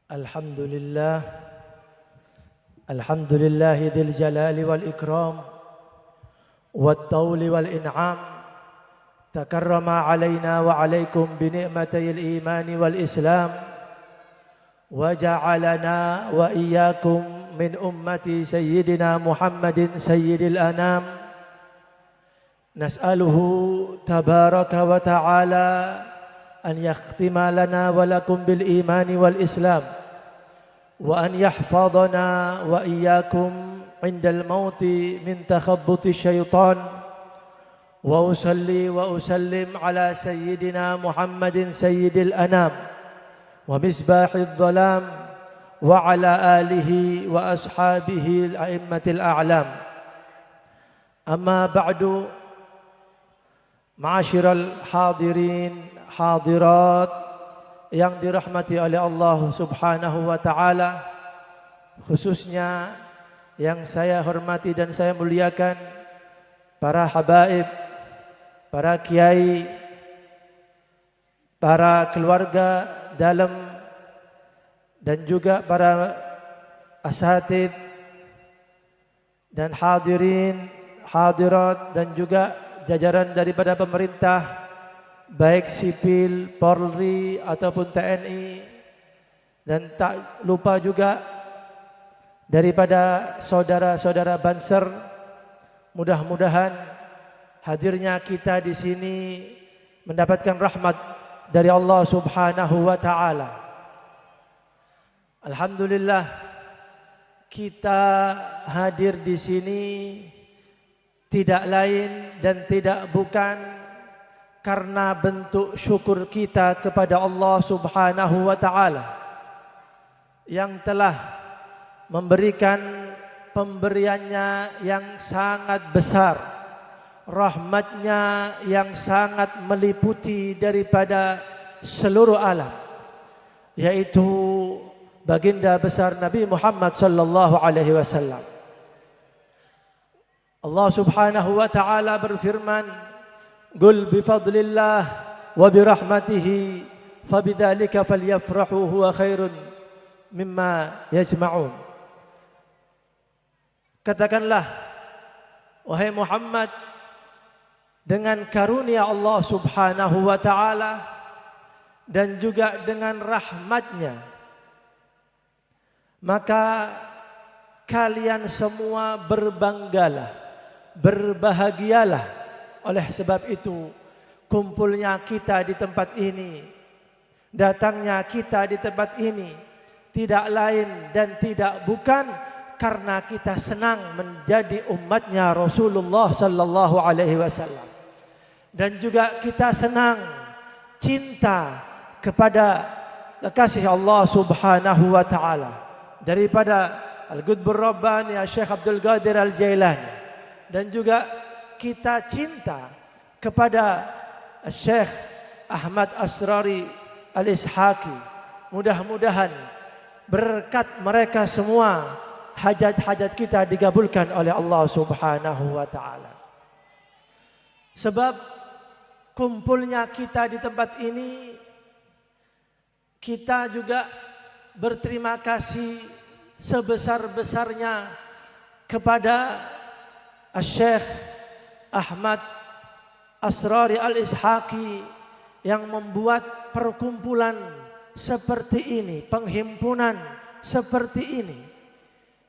Alhamdulillah, Alhamdulillah dzil jalali wal ikram wat tawli wal in'am, takarrama alaina wa alaikum bi ni'matayil imani wal islam, wa ja'alana wa iyyakum min ummati sayyidina Muhammadin sayyidil anam. Nas'aluhu tabaraka wa ta'ala أن يختم لنا ولكم بالإيمان والإسلام وأن يحفظنا وإياكم عند الموت من تخبط الشيطان وأصلي وأسلم على سيدنا محمد سيد الأنام ومصباح الظلام وعلى آله وأصحابه الأئمة الأعلام. أما بعد، معاشر الحاضرين hadirat yang dirahmati oleh Allah Subhanahu wa taala, khususnya yang saya hormati dan saya muliakan para habaib, para kiai, para keluarga dalam dan juga para asatid dan hadirin, hadirat dan juga jajaran daripada pemerintah baik sipil, Polri ataupun TNI, dan tak lupa juga daripada saudara-saudara Banser. Mudah-mudahan hadirnya kita di sini mendapatkan rahmat dari Allah Subhanahu wa taala. Alhamdulillah, kita hadir di sini tidak lain dan tidak bukan karena bentuk syukur kita kepada Allah Subhanahu wa taala yang telah memberikan pemberiannya yang sangat besar, rahmatnya yang sangat meliputi daripada seluruh alam, yaitu baginda besar Nabi Muhammad sallallahu alaihi wasallam. Allah Subhanahu wa taala berfirman, Qul bifadlillah wa birahmatihi fabidzalika falyafrahu huwa khairun mimma yajma'un. Katakanlah, wahai Muhammad, dengan karunia Allah Subhanahu wa taala dan juga dengan rahmatnya, maka kalian semua berbanggalah, berbahagialah. Oleh sebab itu, kumpulnya kita di tempat ini, datangnya kita di tempat ini, tidak lain dan tidak bukan karena kita senang menjadi umatnya Rasulullah sallallahu alaihi wasallam, dan juga kita senang cinta kepada kekasih Allah Subhanahu wa taala daripada Al-Qutbur Rabbani Syekh Abdul Qadir Al-Jailani, dan juga kita cinta kepada Syekh Ahmad Asrari Al-Ishaqi. Mudah-mudahan berkat mereka semua hajat-hajat kita digabulkan oleh Allah Subhanahu wa taala. Sebab kumpulnya kita di tempat ini, kita juga berterima kasih sebesar-besarnya kepada Syekh Ahmad Asrari Al-Ishaqi yang membuat perkumpulan seperti ini, penghimpunan seperti ini,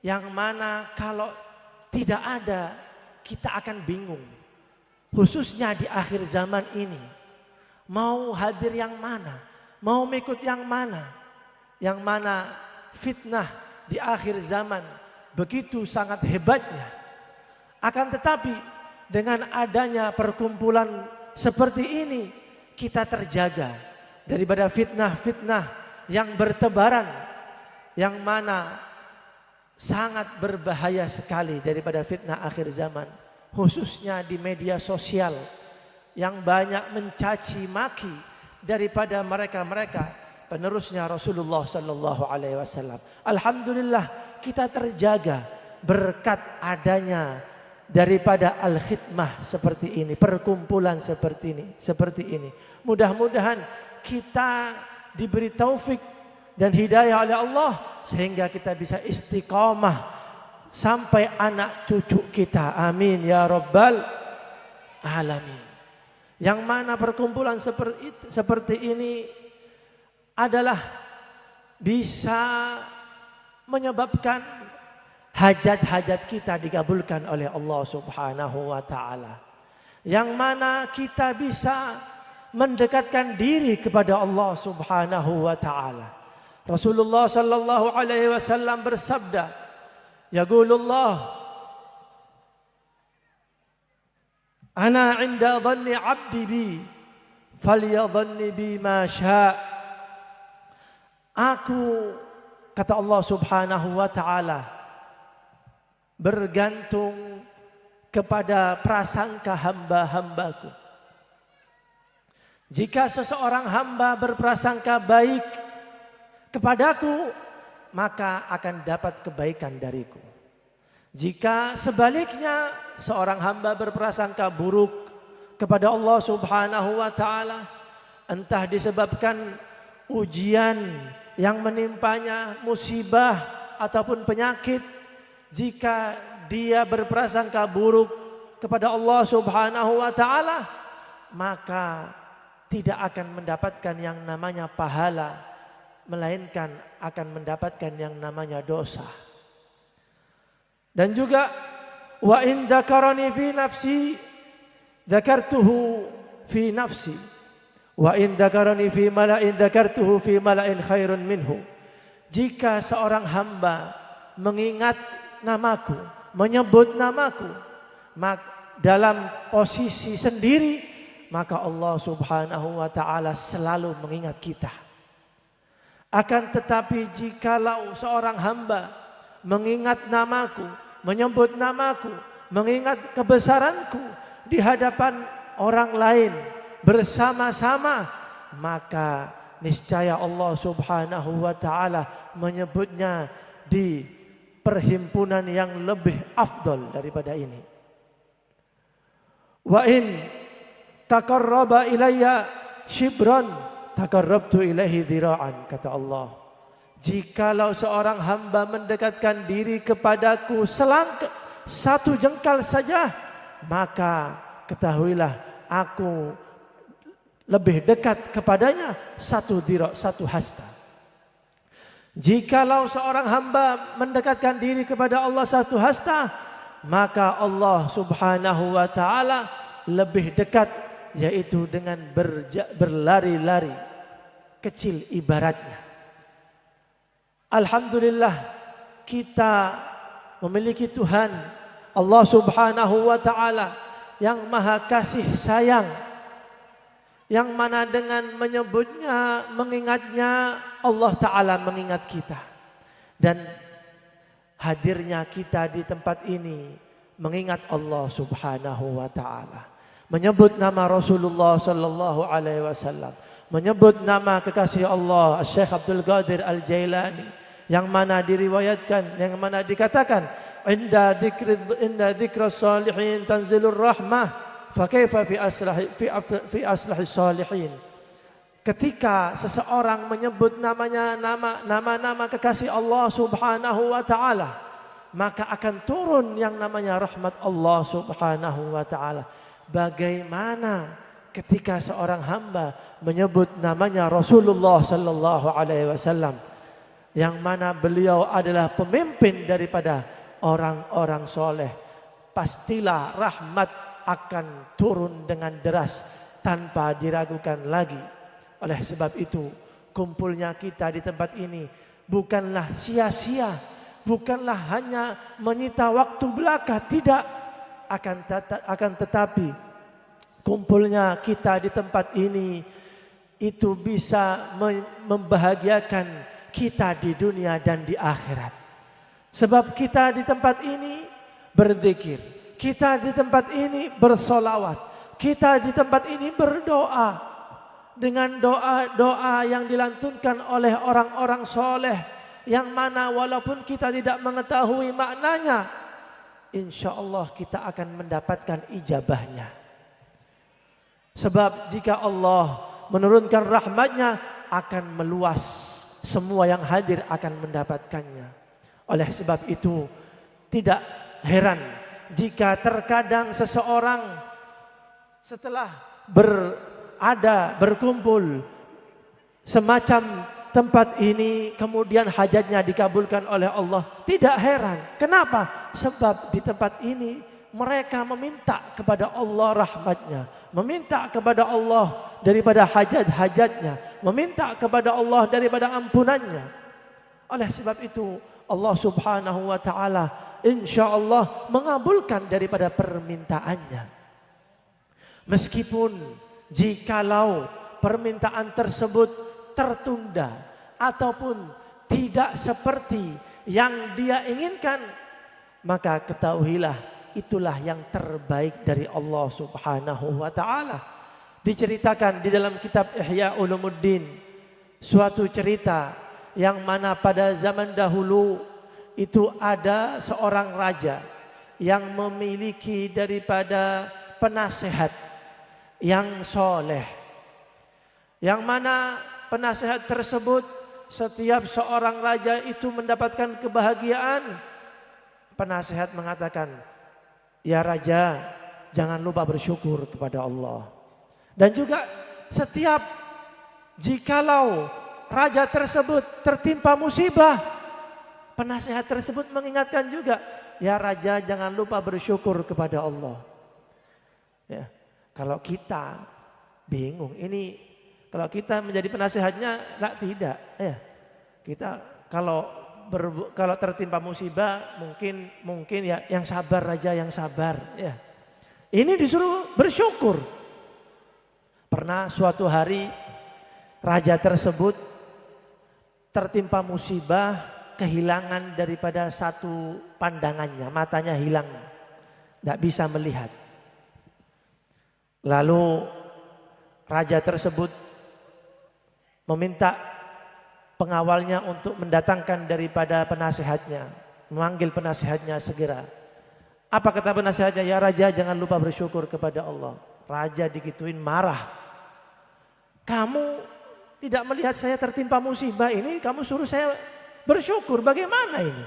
yang mana kalau tidak ada kita akan bingung, khususnya di akhir zaman ini. Mau hadir yang mana, mau mengikut yang mana fitnah di akhir zaman begitu sangat hebatnya. Akan tetapi dengan adanya perkumpulan seperti ini, kita terjaga daripada fitnah-fitnah yang bertebaran, yang mana sangat berbahaya sekali daripada fitnah akhir zaman, khususnya di media sosial yang banyak mencaci maki daripada mereka-mereka penerusnya Rasulullah sallallahu alaihi wasallam. Alhamdulillah, kita terjaga berkat adanya daripada al-khidmah seperti ini, perkumpulan seperti ini. Mudah-mudahan kita diberi taufik dan hidayah oleh Allah sehingga kita bisa istiqamah sampai anak cucu kita. Amin ya rabbal alamin. Yang mana perkumpulan seperti ini adalah bisa menyebabkan hajat-hajat kita dikabulkan oleh Allah Subhanahu wa taala. Yang mana kita bisa mendekatkan diri kepada Allah Subhanahu wa taala. Rasulullah sallallahu alaihi wasallam bersabda, yaqulullah ana 'inda dhanni 'abdi bi falyadhanni bi ma syaa. Aku, kata Allah Subhanahu wa taala, bergantung kepada prasangka hamba-hambaku. Jika seseorang hamba berprasangka baik kepadaku, maka akan dapat kebaikan dariku. Jika sebaliknya seorang hamba berprasangka buruk kepada Allah Subhanahu wa taala, entah disebabkan ujian yang menimpanya, musibah ataupun penyakit, jika dia berprasangka buruk kepada Allah Subhanahu wa taala, maka tidak akan mendapatkan yang namanya pahala, melainkan akan mendapatkan yang namanya dosa. Dan juga wa in dzakarani fi nafsi dzakartuhu fi nafsi wa in dzakarani fi mala'in dzakartuhu fi mala'in khairun minhu. Jika seorang hamba mengingat namaku, menyebut namaku dalam posisi sendiri, maka Allah Subhanahu wa taala selalu mengingat kita. Akan tetapi jikalau seorang hamba mengingat namaku, menyebut namaku, mengingat kebesaranku di hadapan orang lain bersama-sama, maka niscaya Allah Subhanahu wa taala menyebutnya di perhimpunan yang lebih afdal daripada ini. Wa in taqarraba ilayya shibran taqarrabtu ilaihi dhira'an, kata Allah. Jikalau seorang hamba mendekatkan diri kepadaku satu jengkal saja, maka ketahuilah aku lebih dekat kepadanya satu dhira', satu hasta. Jikalau seorang hamba mendekatkan diri kepada Allah satu hasta, maka Allah Subhanahu wa taala lebih dekat, yaitu dengan berlari-lari kecil ibaratnya. Alhamdulillah, kita memiliki Tuhan Allah Subhanahu wa taala yang maha kasih sayang, yang mana dengan menyebutnya, mengingatnya, Allah taala mengingat kita. Dan hadirnya kita di tempat ini mengingat Allah Subhanahu wa taala. Menyebut nama Rasulullah sallallahu alaihi wasallam, menyebut nama kekasih Allah Syekh Abdul Qadir Al-Jailani, yang mana diriwayatkan, yang mana dikatakan inda dzikras salihin tanzilur rahmah fa kaifa fi aslahi salihin. Ketika seseorang menyebut nama-nama kekasih Allah Subhanahu wa taala, maka akan turun yang namanya rahmat Allah Subhanahu wa taala. Bagaimana ketika seorang hamba menyebut namanya Rasulullah sallallahu alaihi wasallam, yang mana beliau adalah pemimpin daripada orang-orang soleh, pastilah rahmat akan turun dengan deras tanpa diragukan lagi. Oleh sebab itu, kumpulnya kita di tempat ini bukanlah sia-sia, bukanlah hanya menyita waktu belaka, tidak. Akan tetapi kumpulnya kita di tempat ini itu bisa membahagiakan kita di dunia dan di akhirat. Sebab kita di tempat ini berzikir, kita di tempat ini bersolawat, kita di tempat ini berdoa dengan doa-doa yang dilantunkan oleh orang-orang soleh, yang mana walaupun kita tidak mengetahui maknanya, insya Allah kita akan mendapatkan ijabahnya. Sebab jika Allah menurunkan rahmatnya, akan meluas semua yang hadir akan mendapatkannya. Oleh sebab itu tidak heran jika terkadang seseorang setelah berkumpul semacam tempat ini kemudian hajatnya dikabulkan oleh Allah. Tidak heran. Kenapa? Sebab di tempat ini mereka meminta kepada Allah rahmatnya, meminta kepada Allah daripada hajat-hajatnya, meminta kepada Allah daripada ampunannya. Oleh sebab itu Allah subhanahu wa ta'ala insyaallah mengabulkan daripada permintaannya. Meskipun jikalau permintaan tersebut tertunda ataupun tidak seperti yang dia inginkan, maka ketahuilah itulah yang terbaik dari Allah subhanahu wa ta'ala. Diceritakan di dalam kitab Ihya Ulumuddin suatu cerita yang mana pada zaman dahulu itu ada seorang raja yang memiliki daripada penasehat yang soleh, yang mana penasehat tersebut setiap seorang raja itu mendapatkan kebahagiaan. Penasehat mengatakan, ya raja, jangan lupa bersyukur kepada Allah. Dan juga setiap jikalau raja tersebut tertimpa musibah, penasehat tersebut mengingatkan juga, ya raja jangan lupa bersyukur kepada Allah. Ya, kalau kita bingung, ini kalau kita menjadi penasehatnya, tidak. Ya, kita kalau tertimpa musibah mungkin ya yang sabar raja, yang sabar. Ya, ini disuruh bersyukur. Pernah suatu hari raja tersebut tertimpa musibah, kehilangan daripada satu pandangannya, matanya hilang, tidak bisa melihat. Lalu raja tersebut meminta pengawalnya untuk mendatangkan daripada penasehatnya, memanggil penasehatnya segera. Apa kata penasehatnya? Ya raja, jangan lupa bersyukur kepada Allah. Raja digituin marah. Kamu tidak melihat saya tertimpa musibah ini, kamu suruh saya bersyukur, bagaimana ini?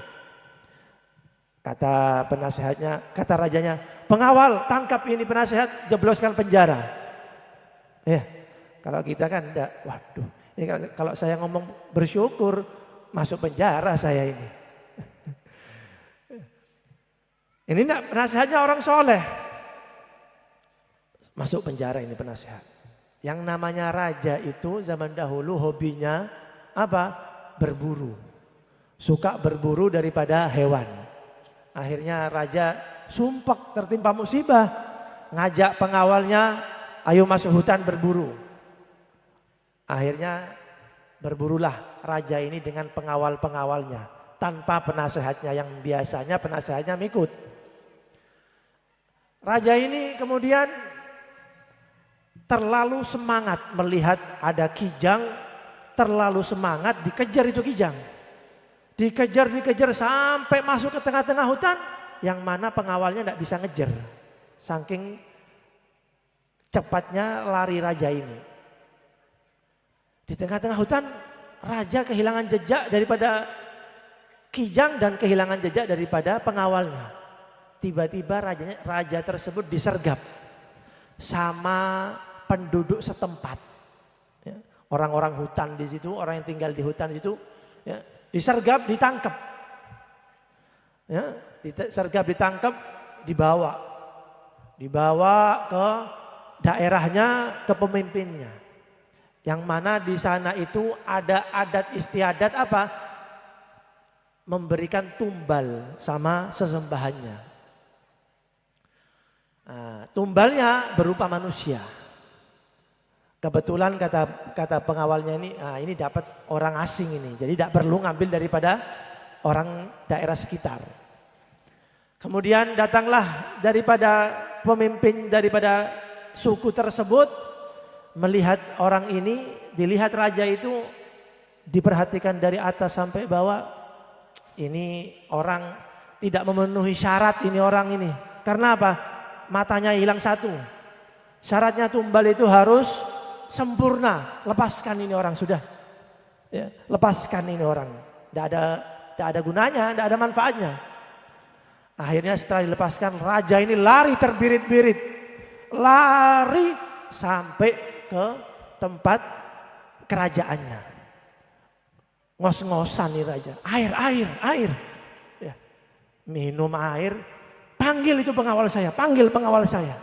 Kata penasehatnya, kata rajanya, pengawal tangkap ini penasehat, jebloskan penjara. Ya, kalau kita kan enggak, waduh, ini kalau saya ngomong bersyukur, masuk penjara saya ini. Ini enggak, penasehatnya orang soleh. Masuk penjara ini penasehat. Yang namanya raja itu zaman dahulu hobinya apa? Berburu. Suka berburu daripada hewan. Akhirnya raja sumpek tertimpa musibah. Ngajak pengawalnya, ayo masuk hutan berburu. Akhirnya berburulah raja ini dengan pengawal-pengawalnya. Tanpa penasehatnya yang biasanya penasehatnya mengikut. Raja ini kemudian terlalu semangat melihat ada kijang, terlalu semangat dikejar itu kijang. Dikejar sampai masuk ke tengah-tengah hutan, yang mana pengawalnya tidak bisa ngejar. Saking cepatnya lari raja ini. Di tengah-tengah hutan, raja kehilangan jejak daripada kijang dan kehilangan jejak daripada pengawalnya. Tiba-tiba raja tersebut disergap sama penduduk setempat, ya, orang-orang hutan di situ, orang yang tinggal di hutan situ, ya, disergap, ditangkap, ya, disergap, ditangkap, dibawa ke daerahnya, ke pemimpinnya, yang mana di sana itu ada adat istiadat apa? Memberikan tumbal sama sesembahannya. Nah, tumbalnya berupa manusia. Kebetulan kata pengawalnya ini dapat orang asing ini, jadi tidak perlu ngambil daripada orang daerah sekitar. Kemudian datanglah daripada pemimpin daripada suku tersebut, melihat orang ini, dilihat raja itu, diperhatikan dari atas sampai bawah, ini orang tidak memenuhi syarat ini orang ini. Karena apa? Matanya hilang satu. Syaratnya tumbal itu harus sempurna, lepaskan ini orang sudah. Ya, lepaskan ini orang. Tidak ada gunanya, tidak ada manfaatnya. Akhirnya setelah dilepaskan, raja ini lari terbirit-birit. Lari sampai ke tempat kerajaannya. Ngos-ngosan nih raja. Air. Ya, minum air. Panggil itu pengawal saya, panggil pengawal saya.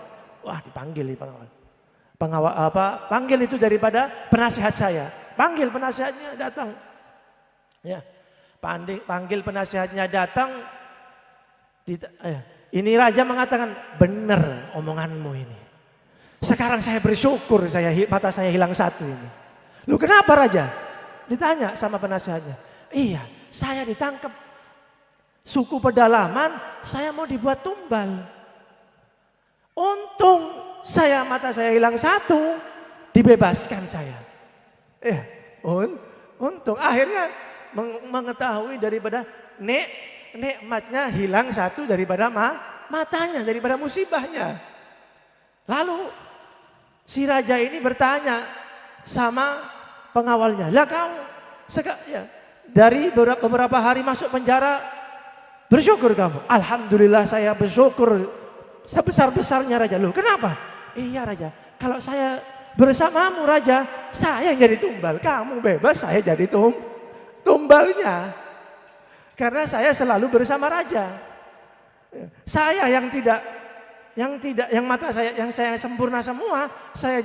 Wah, dipanggil nih pengawal. Panggil itu daripada penasihat saya. Panggil penasihatnya datang. Ya. Panggil penasihatnya datang. Ini raja mengatakan, benar omonganmu ini. Sekarang saya bersyukur mata saya hilang satu ini. Lu kenapa raja? Ditanya sama penasihatnya. Iya, saya ditangkap suku pedalaman, saya mau dibuat tumbal. Untung mata saya hilang satu, dibebaskan saya. Untung akhirnya mengetahui daripada nikmatnya hilang satu daripada matanya, daripada musibahnya. Lalu si raja ini bertanya sama pengawalnya, lah kamu dari beberapa hari masuk penjara, bersyukur kamu? Alhamdulillah saya bersyukur sebesar-besarnya raja. Loh kenapa? Iya raja, kalau saya bersamamu raja, saya yang jadi tumbal. Kamu bebas, saya jadi tumbalnya. Karena saya selalu bersama raja. Saya yang mata saya yang saya sempurna semua, saya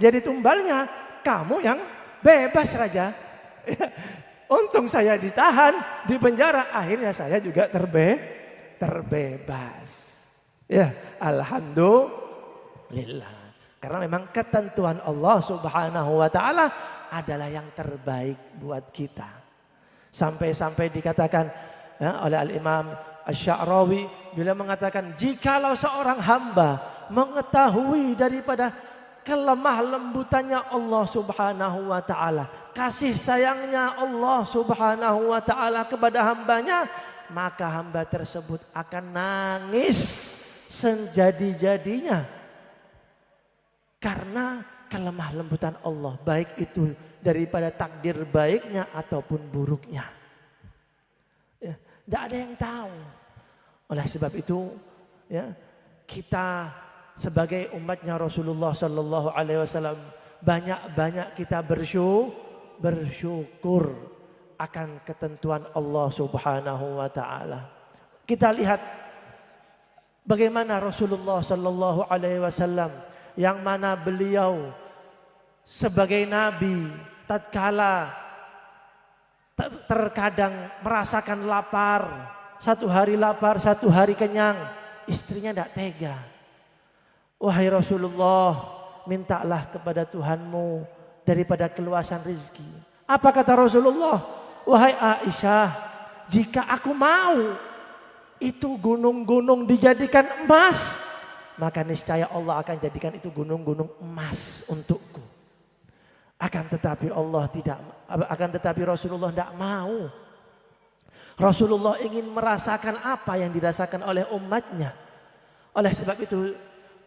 jadi tumbalnya. Kamu yang bebas raja. Untung saya ditahan di penjara, akhirnya saya juga terbebas. Ya, alhamdulillah. Karena memang ketentuan Allah Subhanahu wa taala adalah yang terbaik buat kita. Sampai-sampai dikatakan oleh Al-Imam Asy-Sya'rawi bila mengatakan, jikalau seorang hamba mengetahui daripada kelemah lembutannya Allah Subhanahu wa taala, kasih sayangnya Allah Subhanahu wa taala kepada hambanya, maka hamba tersebut akan nangis sejadi-jadinya karena kelemah lembutan Allah, baik itu daripada takdir baiknya ataupun buruknya. Ya, tidak ada yang tahu. Oleh sebab itu, ya, kita sebagai umatnya Rasulullah Sallallahu Alaihi Wasallam banyak-banyak kita bersyukur akan ketentuan Allah Subhanahu Wa Taala. Kita lihat bagaimana Rasulullah Sallallahu Alaihi Wasallam, yang mana beliau sebagai nabi tatkala terkadang merasakan lapar, satu hari lapar, satu hari kenyang, istrinya tidak tega. Wahai Rasulullah, mintalah kepada Tuhanmu daripada keluasan rezeki. Apa kata Rasulullah? Wahai Aisyah, jika aku mau itu gunung-gunung dijadikan emas, maka niscaya Allah akan jadikan itu gunung-gunung emas untukku. Akan tetapi Rasulullah tidak mau. Rasulullah ingin merasakan apa yang dirasakan oleh umatnya. Oleh sebab itu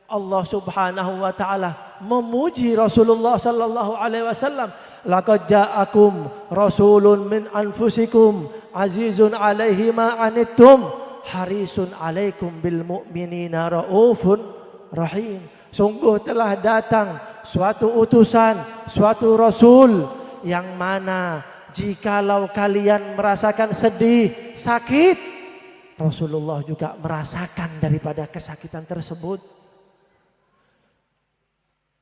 Allah Subhanahu wa taala memuji Rasulullah sallallahu alaihi wasallam, laqad ja'akum rasulun min anfusikum azizun 'alaihi ma 'anittum harisun 'alaikum bil mu'minina raufun rahim. Sungguh telah datang suatu utusan, suatu rasul yang mana jikalau kalian merasakan sedih, sakit, Rasulullah juga merasakan daripada kesakitan tersebut.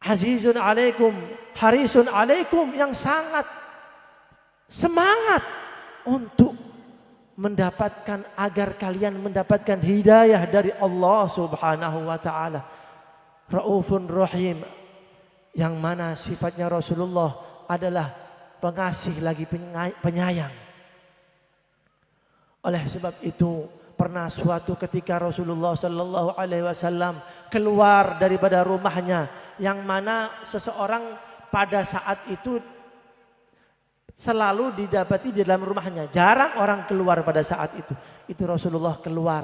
Azizun alaikum, harisun alaikum, yang sangat semangat untuk mendapatkan, agar kalian mendapatkan hidayah dari Allah Subhanahu wa taala. Raufun rahim, yang mana sifatnya Rasulullah adalah pengasih lagi penyayang. Oleh sebab itu pernah suatu ketika Rasulullah sallallahu alaihi wasallam keluar daripada rumahnya, yang mana seseorang pada saat itu selalu didapati di dalam rumahnya. Jarang orang keluar pada saat itu. Itu Rasulullah keluar.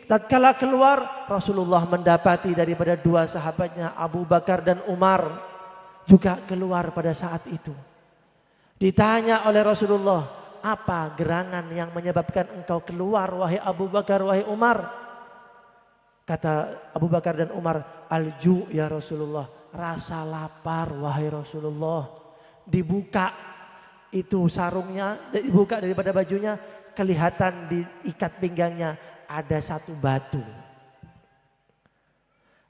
Tatkala keluar, Rasulullah mendapati daripada dua sahabatnya, Abu Bakar dan Umar, juga keluar pada saat itu. Ditanya oleh Rasulullah, apa gerangan yang menyebabkan engkau keluar wahai Abu Bakar, wahai Umar? Kata Abu Bakar dan Umar, al-ju' ya Rasulullah, rasa lapar wahai Rasulullah. Dibuka itu sarungnya, dibuka daripada bajunya, kelihatan di ikat pinggangnya ada satu batu.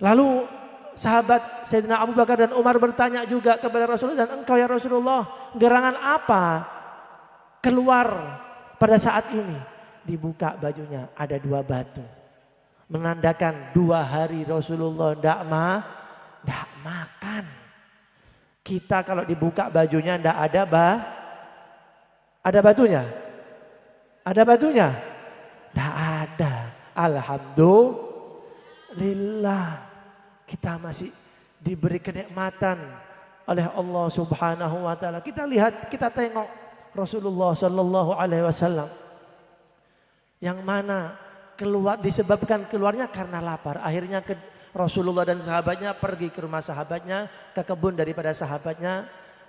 Lalu sahabat Sayyidina Abu Bakar dan Umar bertanya juga kepada Rasulullah, dan engkau ya Rasulullah, gerangan apa keluar pada saat ini? Dibuka bajunya, ada 2 batu. Menandakan 2 hari Rasulullah tidak makan. Kita kalau dibuka bajunya tidak ada batunya? Ada batunya? Tidak ada. Alhamdulillah. Kita masih diberi kenikmatan oleh Allah Subhanahu wa taala. Kita lihat, kita tengok Rasulullah sallallahu alaihi wasallam yang mana disebabkan keluarnya karena lapar. Akhirnya Rasulullah dan sahabatnya pergi ke rumah sahabatnya, ke kebun daripada sahabatnya,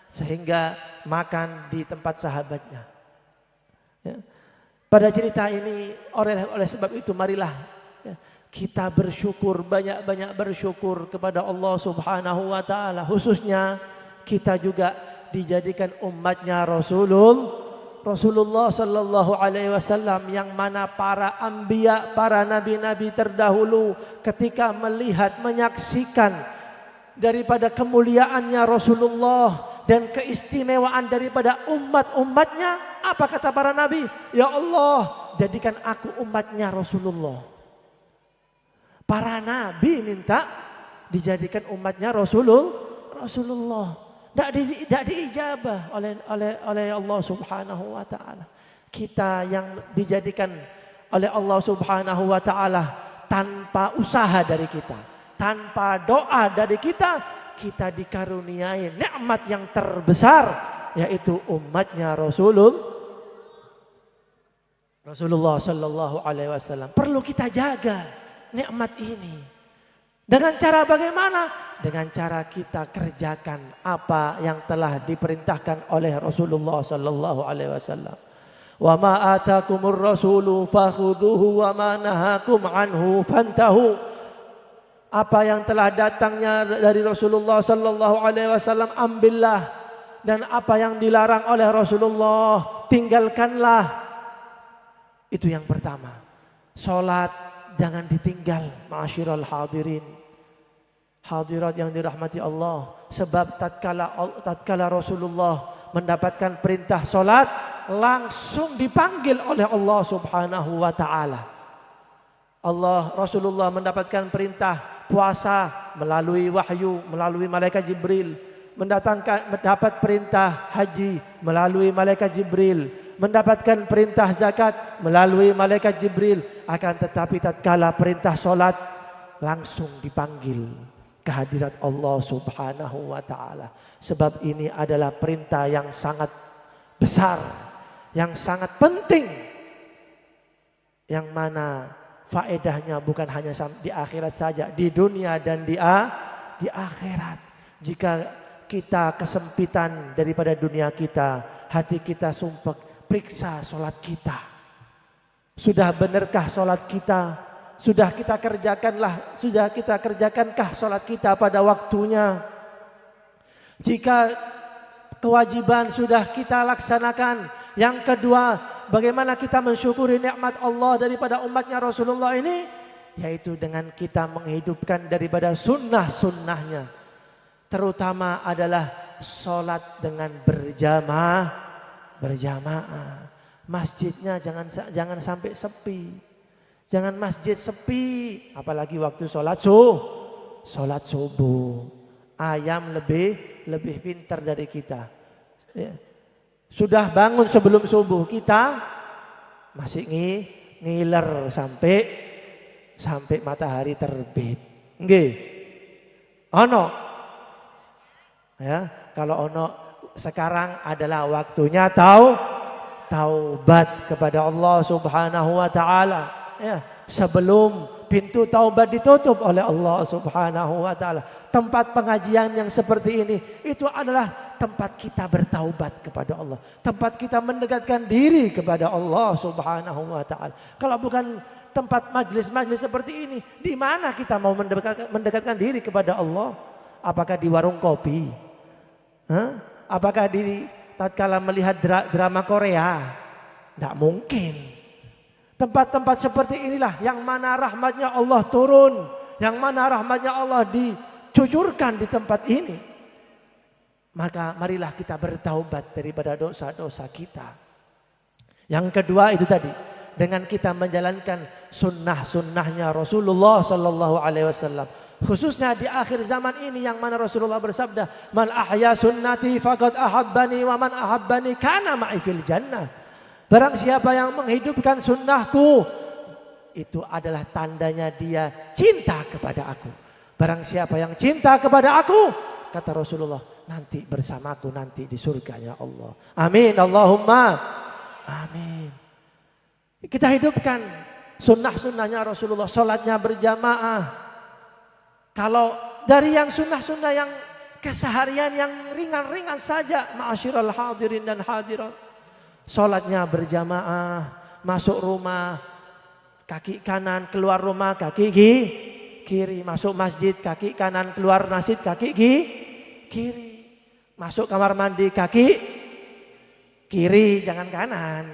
sehingga makan di tempat sahabatnya. Ya. Pada cerita ini, oleh sebab itu marilah kita bersyukur, banyak-banyak bersyukur kepada Allah Subhanahu wa taala. Khususnya kita juga dijadikan umatnya Rasulullah sallallahu alaihi wasallam, yang mana para anbiya, para nabi-nabi terdahulu ketika melihat, menyaksikan daripada kemuliaannya Rasulullah dan keistimewaan daripada umatnya, apa kata para nabi? Ya Allah, jadikan aku umatnya Rasulullah. Para nabi minta dijadikan umatnya Rasulullah. Tidak diijabah oleh Allah Subhanahu wa taala. Kita yang dijadikan oleh Allah Subhanahu wa taala tanpa usaha dari kita, tanpa doa dari kita, kita dikaruniai nikmat yang terbesar, yaitu umatnya Rasulullah sallallahu alaihi wasallam. Perlu kita jaga nikmat ini. Dengan cara bagaimana? Dengan cara kita kerjakan apa yang telah diperintahkan oleh Rasulullah sallallahu alaihi wasallam. Wa ma atakumur rasulu fakhudhuhu wa ma nahakum anhu fantahu. Apa yang telah datangnya dari Rasulullah sallallahu alaihi wasallam ambillah, dan apa yang dilarang oleh Rasulullah tinggalkanlah. Itu yang pertama. Salat jangan ditinggal, ma'asyiral hadirin, hadirat yang dirahmati Allah. Sebab tatkala Rasulullah mendapatkan perintah salat, langsung dipanggil oleh Allah Subhanahu wa taala. Rasulullah mendapatkan perintah puasa melalui wahyu, melalui malaikat Jibril, mendapat perintah haji melalui malaikat Jibril, mendapatkan perintah zakat melalui malaikat Jibril. Akan tetapi tatkala perintah solat, langsung dipanggil ke hadirat Allah Subhanahu wa taala. Sebab ini adalah perintah yang sangat besar, yang sangat penting, yang mana faedahnya bukan hanya di akhirat saja, di dunia dan di akhirat. Jika kita kesempitan daripada dunia kita, hati kita sumpek, periksa solat kita. Sudah benarkah solat kita? Sudah kita kerjakankah solat kita pada waktunya? Jika kewajiban sudah kita laksanakan. Yang kedua, bagaimana kita mensyukuri nikmat Allah daripada umatnya Rasulullah ini? Yaitu dengan kita menghidupkan daripada sunnah-sunnahnya. Terutama adalah solat dengan berjamaah. Masjidnya jangan sampai sepi. Jangan masjid sepi, apalagi waktu sholat subuh. Ayam lebih pintar dari kita. Ya. Sudah bangun sebelum subuh, kita masih ngiler sampai matahari terbit. Nggih. Ono. Ya, kalau ono sekarang adalah waktunya taubat kepada Allah Subhanahu wa taala. Ya, sebelum pintu taubat ditutup oleh Allah Subhanahu wa taala. Tempat pengajian yang seperti ini itu adalah tempat kita bertaubat kepada Allah. Tempat kita mendekatkan diri kepada Allah Subhanahu wa ta'ala. Kalau bukan tempat majlis-majlis seperti ini, di mana kita mau mendekatkan diri kepada Allah? Apakah di warung kopi? Apakah di tatkala melihat drama Korea? Tidak mungkin. Tempat-tempat seperti inilah yang mana rahmatnya Allah turun, yang mana rahmatnya Allah dicucurkan di tempat ini. Maka marilah kita bertaubat daripada dosa-dosa kita. Yang kedua itu tadi, dengan kita menjalankan sunnah-sunnahnya Rasulullah Sallallahu Alaihi Wasallam. Khususnya di akhir zaman ini yang mana Rasulullah bersabda, "Man ahya sunnati faqad ahabbani wa man ahabbani kana ma'i fil jannah." Barang siapa yang menghidupkan sunnahku, itu adalah tandanya dia cinta kepada aku. Barang siapa yang cinta kepada aku, kata Rasulullah, nanti bersamaku nanti di surganya Allah. Amin. Allahumma amin. Kita hidupkan sunnah-sunnahnya Rasulullah. Sholatnya berjamaah. Kalau dari yang sunnah-sunnah yang keseharian yang ringan-ringan saja, ma'asyiral hadirin dan hadirat, sholatnya berjamaah, masuk rumah kaki kanan, keluar rumah kaki kiri, masuk masjid kaki kanan, keluar masjid kaki kiri, masuk kamar mandi kaki kiri, jangan kanan.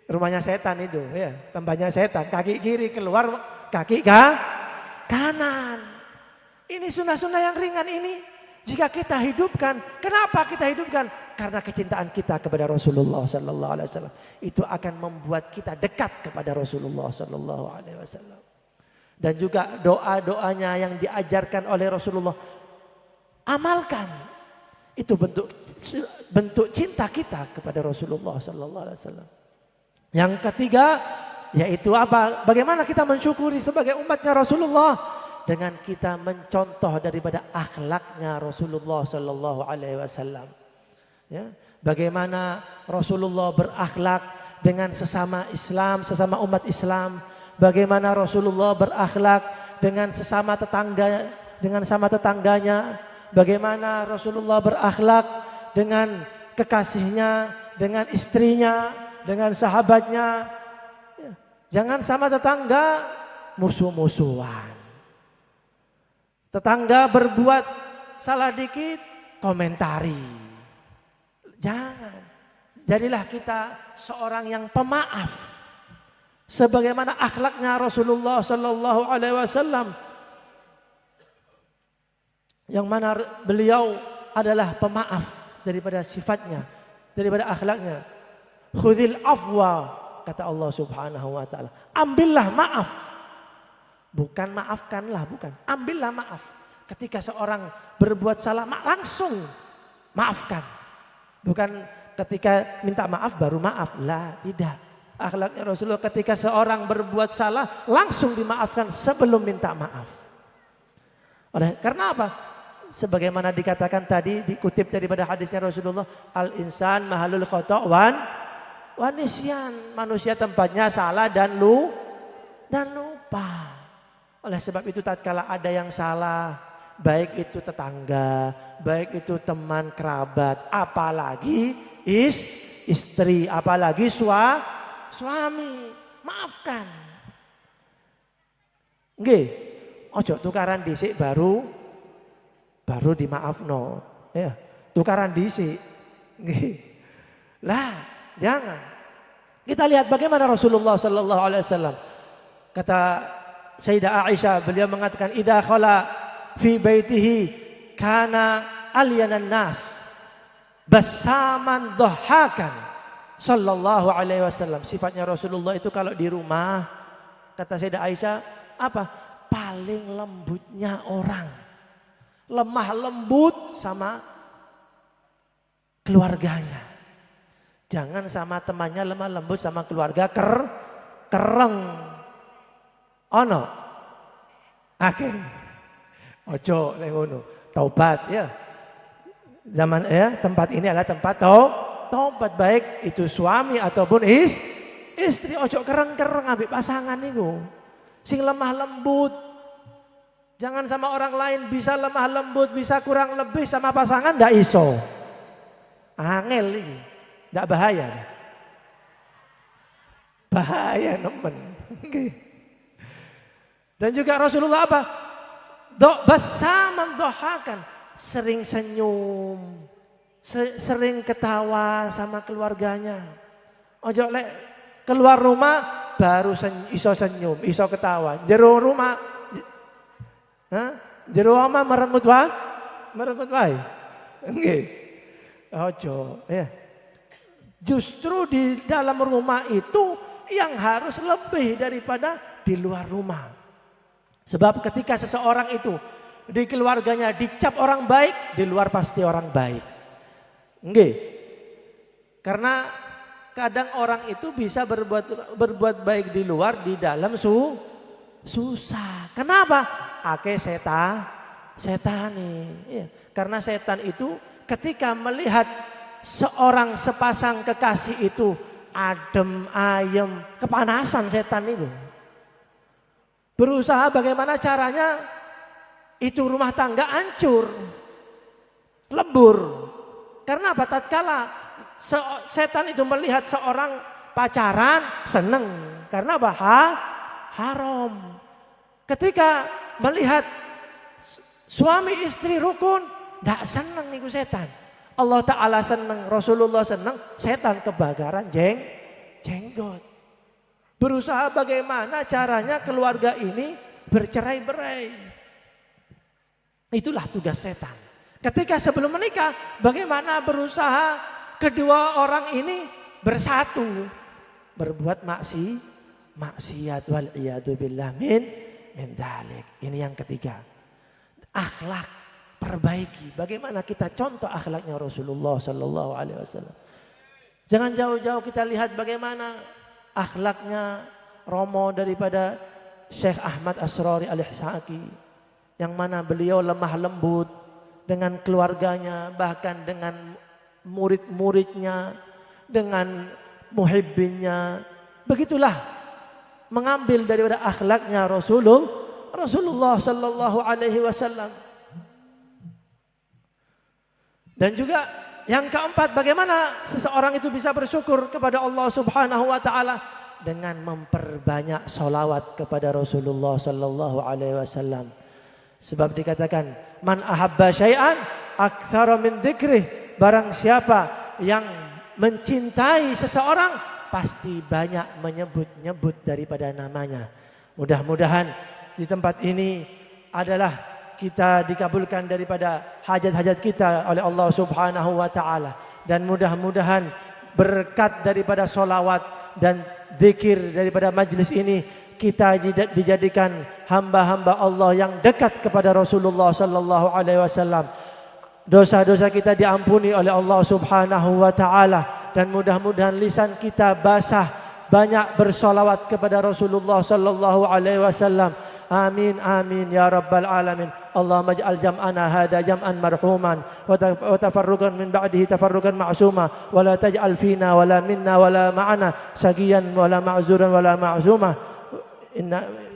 Rumahnya setan itu, ya, tempatnya setan, kaki kiri, keluar kaki kanan. Ini sunnah-sunnah yang ringan ini, jika kita hidupkan, kenapa kita hidupkan? Karena kecintaan kita kepada Rasulullah Sallallahu Alaihi Wasallam itu akan membuat kita dekat kepada Rasulullah Sallallahu Alaihi Wasallam. Dan juga doa-doanya yang diajarkan oleh Rasulullah, amalkan. Itu bentuk cinta kita kepada Rasulullah Sallallahu Alaihi Wasallam. Yang ketiga, yaitu apa? Bagaimana kita mensyukuri sebagai umatnya Rasulullah dengan kita mencontoh daripada akhlaknya Rasulullah Sallallahu Alaihi Wasallam. Ya, bagaimana Rasulullah berakhlak dengan sesama Islam, sesama umat Islam. Bagaimana Rasulullah berakhlak dengan sesama tetangga, dengan sama tetangganya. Bagaimana Rasulullah berakhlak dengan kekasihnya, dengan istrinya, dengan sahabatnya. Ya, jangan sama tetangga musuh-musuhan. Tetangga berbuat salah dikit, komentari. Jangan. Jadilah kita seorang yang pemaaf. Sebagaimana akhlaknya Rasulullah Sallallahu Alaihi Wasallam, yang mana beliau adalah pemaaf daripada sifatnya, daripada akhlaknya. Khudil afwa, kata Allah Subhanahu Wa Taala. Ambillah maaf, bukan maafkanlah, bukan. Ambillah maaf. Ketika seorang berbuat salah, langsung maafkan. Bukan ketika minta maaf baru maaf. Lah, tidak. Akhlaknya Rasulullah ketika seorang berbuat salah langsung dimaafkan sebelum minta maaf. Karena apa? Sebagaimana dikatakan tadi, dikutip daripada hadisnya Rasulullah, al-insan mahalul khata' wan nisyan. Manusia tempatnya salah dan lupa. Oleh sebab itu tatkala ada yang salah, baik itu tetangga, baik itu teman kerabat, apalagi istri, apalagi suami, maafkan. Nggih, ojo tukaran dhisik baru dimaafno. Ya, tukaran dhisik. Nggih. Lah, jangan. Kita lihat bagaimana Rasulullah Sallallahu Alaihi Wasallam. Kata Sayyidah Aisyah, beliau mengatakan, idza khala fi baitihi kana alyanan nas basaman dhahakan sallallahu alaihi wasallam. Sifatnya Rasulullah itu kalau di rumah, kata Sayyidah Aisyah, apa? Paling lembutnya orang. Lemah lembut sama keluarganya. Jangan sama temannya lemah lembut, sama keluarga kereng. Ono. Akhir. Ojo nek ngono. Taubat ya. Zaman ya, tempat ini adalah tempat taubat, baik itu suami ataupun istri. Ojo kereng-kereng ambek pasangan niku. Sing lemah lembut. Jangan sama orang lain bisa lemah lembut, bisa kurang lebih sama pasangan ndak iso. Angel ini, ndak bahaya. Bahaya nemen. Dan juga Rasulullah apa? Mendoakan, sering senyum, sering ketawa sama keluarganya. Ojo lek keluar rumah baru iso senyum, iso ketawa. Jero rumah, jero omah merenggut wae. Nggih. Ojo, ya. Justru di dalam rumah itu yang harus lebih daripada di luar rumah. Sebab ketika seseorang itu di keluarganya dicap orang baik, di luar pasti orang baik. Nggih. Karena kadang orang itu bisa berbuat baik di luar, di dalam susah. Kenapa? Ake setan nih. Ya. Karena setan itu ketika melihat seorang sepasang kekasih itu adem, ayem, kepanasan setan itu. Berusaha bagaimana caranya itu rumah tangga hancur, lebur. Karena apa? Tatkala setan itu melihat seorang pacaran seneng. Karena apa? Haram. Ketika melihat suami istri rukun, tidak seneng itu setan. Allah Ta'ala seneng, Rasulullah seneng, setan kebakaran jenggot. Berusaha bagaimana caranya keluarga ini bercerai-berai. Itulah tugas setan. Ketika sebelum menikah, bagaimana berusaha kedua orang ini bersatu. Berbuat maksiat wal iyadu billah min dalik. Ini yang ketiga. Akhlak perbaiki. Bagaimana kita contoh akhlaknya Rasulullah sallallahu alaihi wasallam. Jangan jauh-jauh kita lihat bagaimana akhlaknya Romo daripada Syekh Ahmad Asrori Al-Ihsaki, yang mana beliau lemah lembut dengan keluarganya, bahkan dengan murid-muridnya, dengan muhibbinnya. Begitulah mengambil daripada akhlaknya Rasulullah sallallahu alaihi wasallam. Dan juga yang keempat, bagaimana seseorang itu bisa bersyukur kepada Allah Subhanahu wa taala dengan memperbanyak sholawat kepada Rasulullah sallallahu alaihi wasallam. Sebab dikatakan, man ahabba syai'an aktsara min dzikrih. Barang siapa yang mencintai seseorang pasti banyak menyebut-nyebut daripada namanya. Mudah-mudahan di tempat ini adalah kita dikabulkan daripada hajat-hajat kita oleh Allah Subhanahu wa taala, dan mudah-mudahan berkat daripada sholawat dan zikir daripada majlis ini kita dijadikan hamba-hamba Allah yang dekat kepada Rasulullah sallallahu alaihi wasallam. Dosa-dosa kita diampuni oleh Allah Subhanahu wa taala, dan mudah-mudahan lisan kita basah banyak bersolawat kepada Rasulullah sallallahu alaihi wasallam. Amin amin ya rabbal alamin. Allahumma ij'al jam'ana hadha jam'an marhuman wa tafarruqan min ba'dihi tafarruqan ma'suma wa la taj'al fina wa la minna wa la ma'ana sagiyan wa la ma'zuran wa la ma'zuma.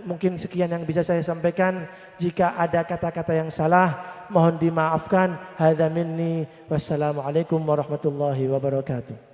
Mungkin sekian yang bisa saya sampaikan. Jika ada kata-kata yang salah mohon dimaafkan. Hadza minni, wassalamualaikum warahmatullahi wabarakatuh.